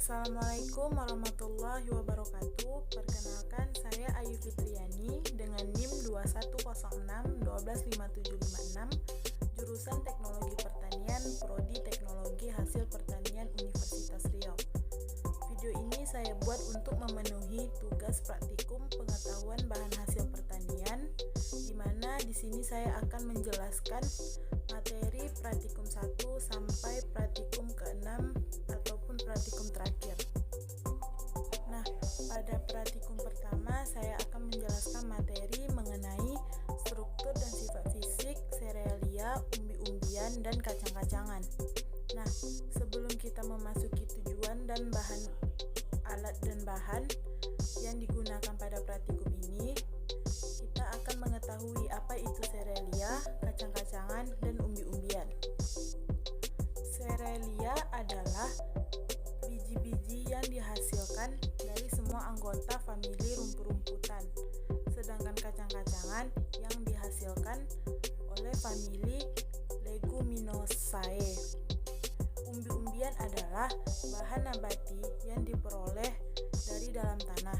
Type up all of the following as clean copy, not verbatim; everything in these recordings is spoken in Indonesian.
Assalamualaikum warahmatullahi wabarakatuh. Perkenalkan, saya Ayu Fitriani dengan NIM 2106 jurusan Teknologi Pertanian, Prodi Teknologi Hasil Pertanian Universitas Riau. Video ini saya buat untuk memenuhi tugas praktikum pengetahuan bahan hasil pertanian, di mana di sini saya akan menjelaskan materi praktikum 1 sampai praktikum ke-6 ataupun praktikum terakhir. Nah, pada praktikum pertama saya akan menjelaskan materi mengenai struktur dan sifat fisik serealia, umbi-umbian, dan kacang-kacangan. Nah, sebelum kita memasuki tujuan dan bahan alat dan bahan yang digunakan pada praktikum ini, kita akan mengetahui apa itu serealia, kacang-kacangan, dan umbi-umbian. Serealia adalah biji-biji yang dihasilkan dari semua anggota famili rumput-rumputan, sedangkan kacang-kacangan yang dihasilkan oleh famili Leguminosae. Umbi-umbian adalah bahan nabati yang diperoleh dari dalam tanah.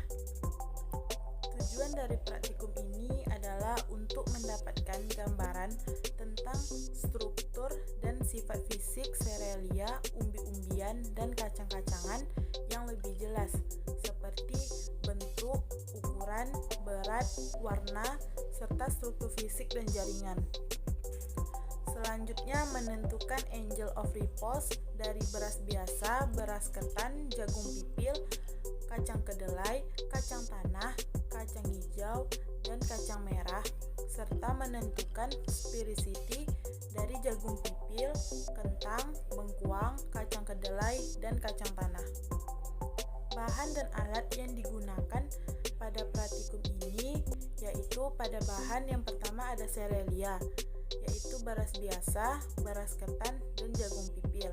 Tujuan dari praktikum ini adalah untuk mendapatkan gambaran tentang struktur dan sifat fisik serealia, umbi-umbian, dan kacang-kacangan yang lebih jelas, seperti bentuk, ukuran, berat, warna, serta struktur fisik dan jaringan. Selanjutnya, menentukan angle of repose dari beras biasa, beras ketan, jagung pipil, kacang kedelai, kacang tanah, kacang hijau, dan kacang merah, serta menentukan sphericity dari jagung pipil, kentang, bengkuang, kacang kedelai, dan kacang tanah. Bahan dan alat yang digunakan pada praktikum ini yaitu pada bahan yang pertama ada serealia, yaitu beras biasa, beras ketan, dan jagung pipil.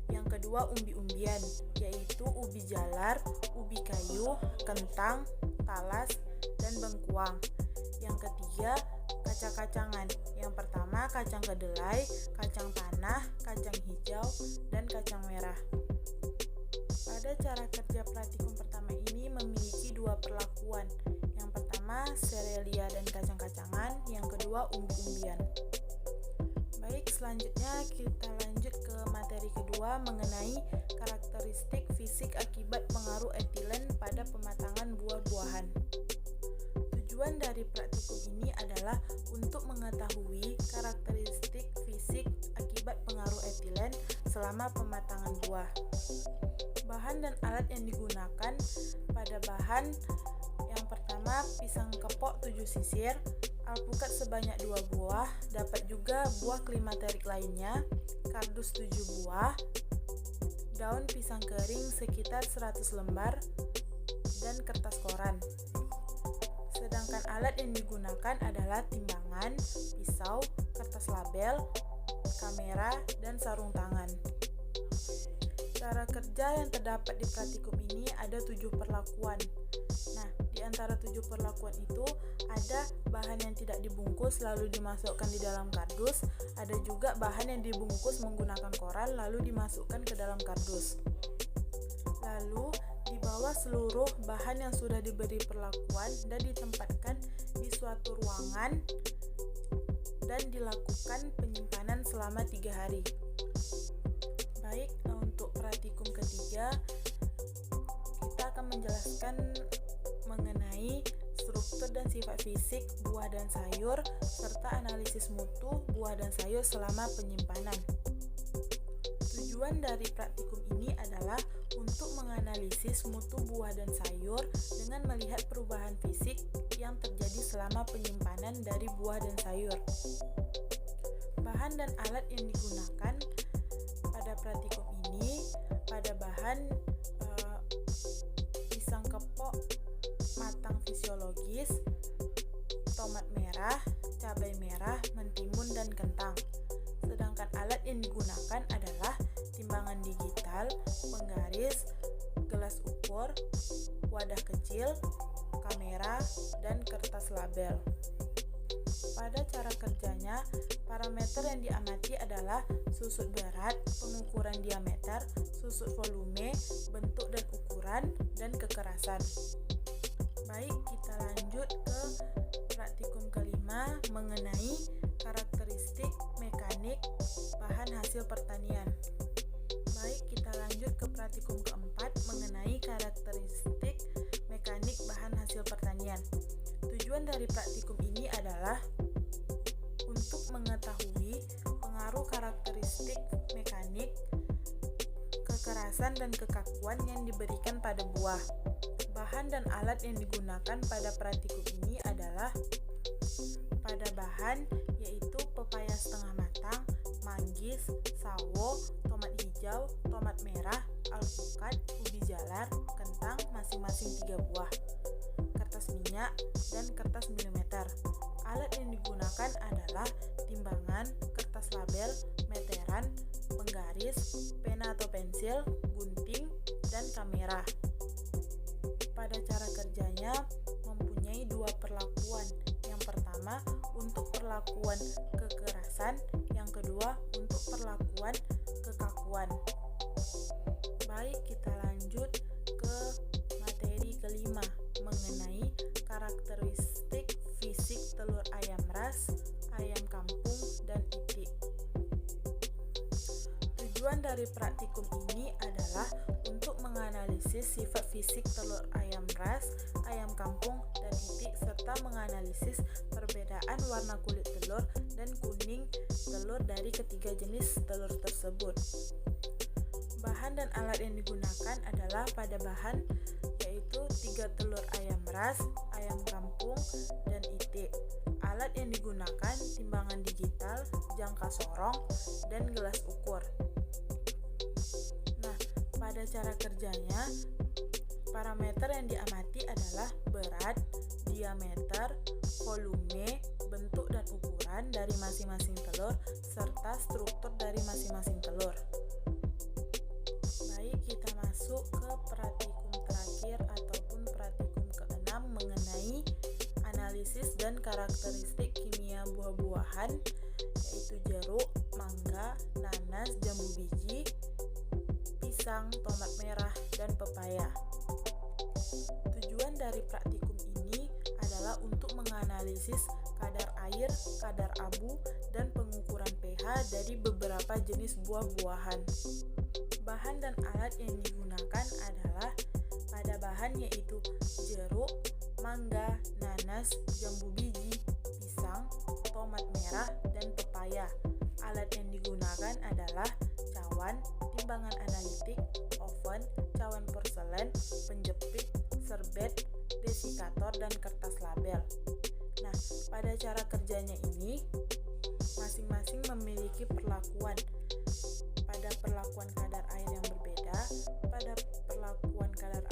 Yang kedua umbi-umbian, yaitu ubi jalar, ubi kayu, kentang, talas, dan bengkuang. Yang ketiga kacang-kacangan, yang pertama kacang kedelai, kacang tanah, kacang hijau, dan kacang merah. Pada cara kerja praktikum pertama ini memiliki dua perlakuan. Yang pertama serealia dan kacang-kacangan, yang kedua umbi-umbian. Baik, selanjutnya kita lanjut ke materi kedua mengenai karakteristik fisik akibat pengaruh etilen pada pematangan buah-buahan. Tujuan dari praktikum ini adalah untuk mengetahui karakteristik fisik akibat pengaruh etilen selama pematangan buah. Bahan dan alat yang digunakan pada bahan yang pertama pisang kepok 7 sisir, alpukat sebanyak 2 buah, dapat juga buah klimaterik lainnya, kardus 7 buah, daun pisang kering sekitar 100 lembar, dan kertas koran. Sedangkan alat yang digunakan adalah timbangan, pisau, kertas label, kamera, dan sarung tangan. Cara kerja yang terdapat di praktikum ini ada 7 perlakuan. Nah, di antara 7 perlakuan itu ada bahan yang tidak dibungkus lalu dimasukkan di dalam kardus, ada juga bahan yang dibungkus menggunakan koran lalu dimasukkan ke dalam kardus. Lalu di bawah seluruh bahan yang sudah diberi perlakuan dan ditempatkan di suatu ruangan dan dilakukan penyimpanan selama 3 hari. Baik, untuk praktikum ketiga kita akan menjelaskan mengenai struktur dan sifat fisik buah dan sayur serta analisis mutu buah dan sayur selama penyimpanan. Tujuan dari praktikum ini adalah untuk menganalisis mutu buah dan sayur dengan melihat perubahan fisik yang terjadi selama penyimpanan dari buah dan sayur. Bahan dan alat yang digunakan pada praktikum ini pada bahan pisang kepok matang fisiologis, tomat merah, cabai merah, mentimun, dan kentang. Sedangkan alat yang digunakan adalah timbangan digital, penggaris, gelas ukur, wadah kecil, kamera, dan kertas label. Pada cara kerjanya, parameter yang diamati adalah susut berat, pengukuran diameter, susut volume, bentuk dan ukuran, dan kekerasan. Baik, kita lanjut ke praktikum kelima mengenai karakteristik mekanik bahan hasil pertanian. Baik, kita lanjut ke praktikum keempat mengenai karakteristik mekanik bahan hasil pertanian. Tujuan dari praktikum ini adalah untuk mengetahui pengaruh karakteristik mekanik, kekerasan dan kekakuan yang diberikan pada buah. Bahan dan alat yang digunakan pada praktikum ini adalah pada bahan yaitu pepaya setengah matang, manggis, sawo, tomat hijau, tomat merah, alpukat, ubi jalar, kentang masing-masing 3 buah, kertas minyak, dan kertas milimeter. Alat yang digunakan adalah timbangan, kertas label, meteran, penggaris, pena atau pensil, gunting, dan kamera. Pada cara kerjanya mempunyai 2 perlakuan. Yang pertama untuk perlakuan kekerasan, yang kedua untuk perlakuan kekakuan. Baik, kita lanjut ke materi kelima mengenai karakteristik fisik telur ayam ras, ayam kampung, dan itik. Tujuan dari praktikum ini adalah untuk menganalisis sifat fisik telur ayam ras, ayam kampung, dan itik serta menganalisis perbedaan warna kulit telur dan kuning telur dari ketiga jenis telur tersebut. Bahan dan alat yang digunakan adalah pada bahan yaitu 3 telur ayam ras, ayam kampung, dan itik. Alat yang digunakan timbangan digital, jangka sorong, dan gelas ukur. Nah, pada cara kerjanya, parameter yang diamati adalah berat, diameter, volume, bentuk dan ukuran dari masing-masing telur, serta struktur dari masing-masing telur. Baik, kita masuk ke praktikum terakhir ataupun praktikum ke-6 mengenai analisis dan karakteristik kimia buah-buahan, yaitu jeruk, mangga, nanas, jambu biji, pisang, tomat merah, dan pepaya. Tujuan dari praktikum ini adalah untuk menganalisis kadar air, kadar abu, dan pengukuran pH dari beberapa jenis buah-buahan. Bahan dan alat yang digunakan adalah pada bahan yaitu jeruk, mangga, nanas, jambu biji, pisang, tomat merah, dan pepaya. Alat yang digunakan adalah cawan, timbangan analitik, oven, cawan porselen, penjepit, serbet, desikator, dan kertas label. Nah, pada cara kerjanya ini masing-masing memiliki perlakuan. Pada perlakuan kadar air yang berbeda, pada perlakuan kadar